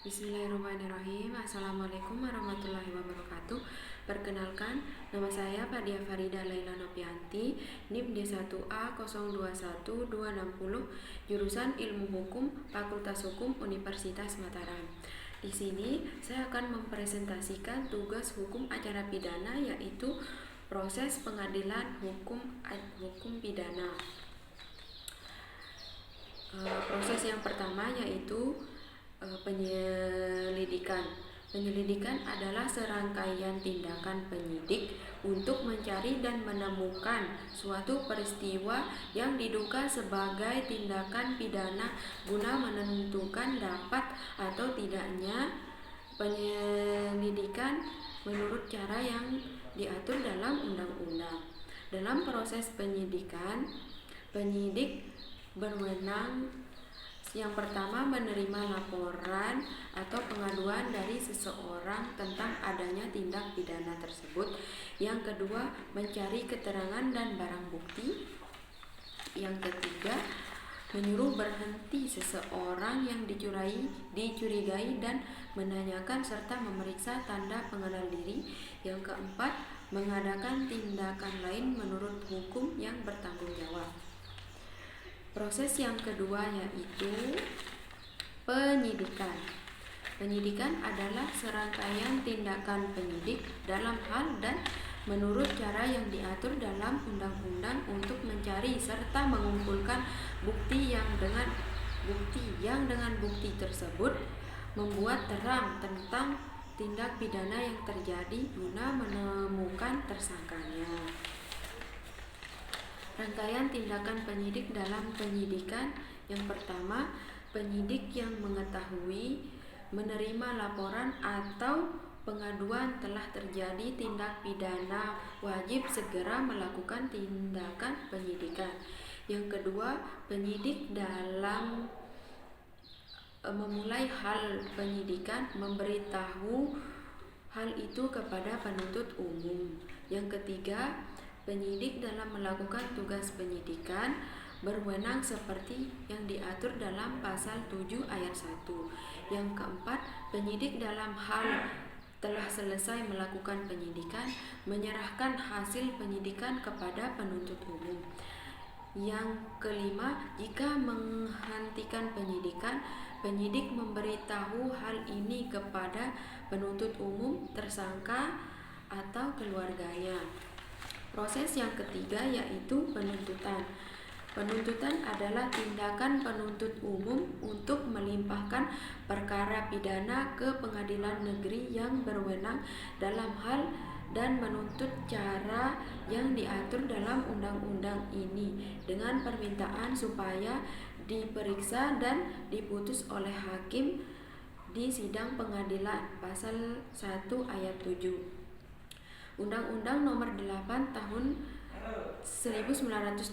Bismillahirrahmanirrahim. Assalamualaikum warahmatullahi wabarakatuh. Perkenalkan, nama saya Fadia Farida Laila Nopianti, NIM D1A021260, jurusan Ilmu Hukum, Fakultas Hukum Universitas Mataram. Di sini saya akan mempresentasikan tugas hukum acara pidana, yaitu proses pengadilan hukum pidana. Proses yang pertama yaitu penyelidikan. Penyelidikan adalah serangkaian tindakan penyidik untuk mencari dan menemukan suatu peristiwa yang diduga sebagai tindakan pidana guna menentukan dapat atau tidaknya penyelidikan menurut cara yang diatur dalam undang-undang. Dalam proses penyidikan, penyidik berwenang yang pertama menerima laporan atau pengaduan dari seseorang tentang adanya tindak pidana tersebut. Yang kedua, mencari keterangan dan barang bukti. Yang ketiga, menyuruh berhenti seseorang yang dicurigai dan menanyakan serta memeriksa tanda pengenal diri. Yang keempat, mengadakan tindakan lain menurut hukum yang bertanggung jawab. Proses yang kedua yaitu penyidikan. Penyidikan adalah serangkaian tindakan penyidik dalam hal dan menurut cara yang diatur dalam undang-undang untuk mencari serta mengumpulkan bukti yang dengan bukti tersebut membuat terang tentang tindak pidana yang terjadi guna menemukan tersangkanya. Rangkaian tindakan penyidik dalam penyidikan. Yang pertama, penyidik yang mengetahui, menerima laporan atau pengaduan telah terjadi tindak pidana wajib segera melakukan tindakan penyidikan. Yang kedua, penyidik dalam memulai hal penyidikan memberitahu hal itu kepada penuntut umum. Yang ketiga, penyidik dalam melakukan tugas penyidikan berwenang seperti yang diatur dalam pasal 7 ayat 1. Yang keempat, penyidik dalam hal telah selesai melakukan penyidikan menyerahkan hasil penyidikan kepada penuntut umum. Yang kelima, jika menghentikan penyidikan, penyidik memberitahu hal ini kepada penuntut umum, tersangka, atau keluarganya. Proses yang ketiga yaitu penuntutan. Penuntutan adalah tindakan penuntut umum untuk melimpahkan perkara pidana ke pengadilan negeri yang berwenang dalam hal dan menuntut cara yang diatur dalam undang-undang ini dengan permintaan supaya diperiksa dan diputus oleh hakim di sidang pengadilan. Pasal 1 ayat 7. Undang-Undang Nomor 8 Tahun 1981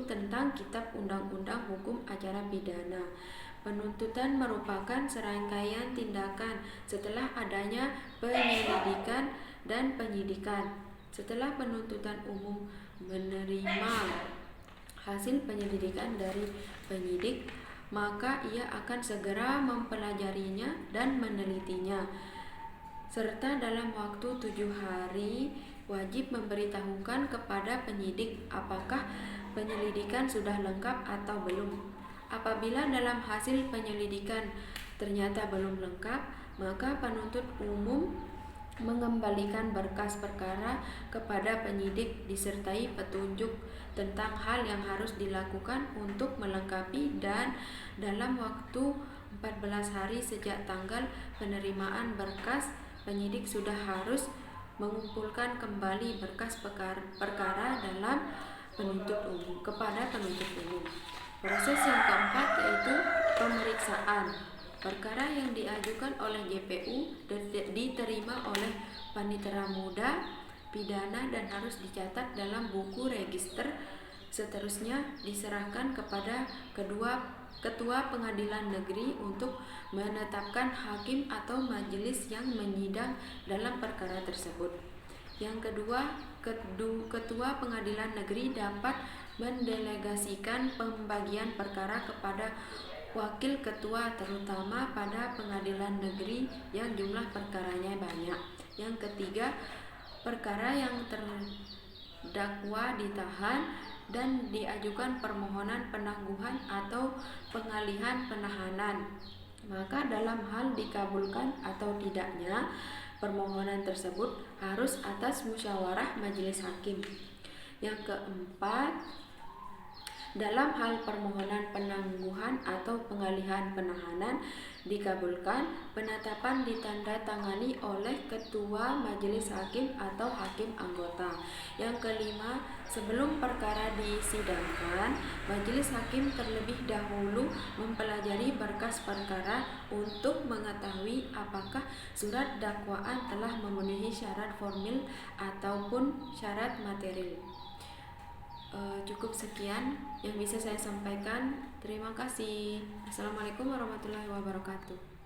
tentang Kitab Undang-Undang Hukum Acara Pidana. Penuntutan merupakan serangkaian tindakan setelah adanya penyelidikan dan penyidikan. Setelah penuntutan umum menerima hasil penyelidikan dari penyidik, maka ia akan segera mempelajarinya dan menelitinya, serta dalam waktu 7 hari wajib memberitahukan kepada penyidik apakah penyelidikan sudah lengkap atau belum. Apabila dalam hasil penyelidikan ternyata belum lengkap, maka penuntut umum mengembalikan berkas perkara kepada penyidik disertai petunjuk tentang hal yang harus dilakukan untuk melengkapi, dan dalam waktu 14 hari sejak tanggal penerimaan berkas, penyidik sudah harus mengumpulkan kembali berkas perkara dalam kepada penuntut umum. Proses yang keempat yaitu pemeriksaan. Perkara yang diajukan oleh JPU diterima oleh panitera muda pidana dan harus dicatat dalam buku register. Seterusnya diserahkan kepada Ketua Pengadilan Negeri untuk menetapkan hakim atau majelis yang menyidang dalam perkara tersebut. Yang kedua, Ketua Pengadilan Negeri dapat mendelegasikan pembagian perkara kepada wakil ketua terutama pada pengadilan negeri yang jumlah perkaranya banyak. Yang ketiga, perkara yang terdakwa ditahan dan diajukan permohonan penangguhan atau pengalihan penahanan. Maka dalam hal dikabulkan atau tidaknya permohonan tersebut harus atas musyawarah majelis hakim. Yang keempat, dalam hal permohonan penangguhan atau pengalihan penahanan dikabulkan, penetapan ditandatangani oleh ketua majelis hakim atau hakim anggota. Yang kelima, sebelum perkara disidangkan, majelis hakim terlebih dahulu mempelajari berkas perkara untuk mengetahui apakah surat dakwaan telah memenuhi syarat formil ataupun syarat material. Cukup sekian yang bisa saya sampaikan. Terima kasih. Assalamualaikum warahmatullahi wabarakatuh.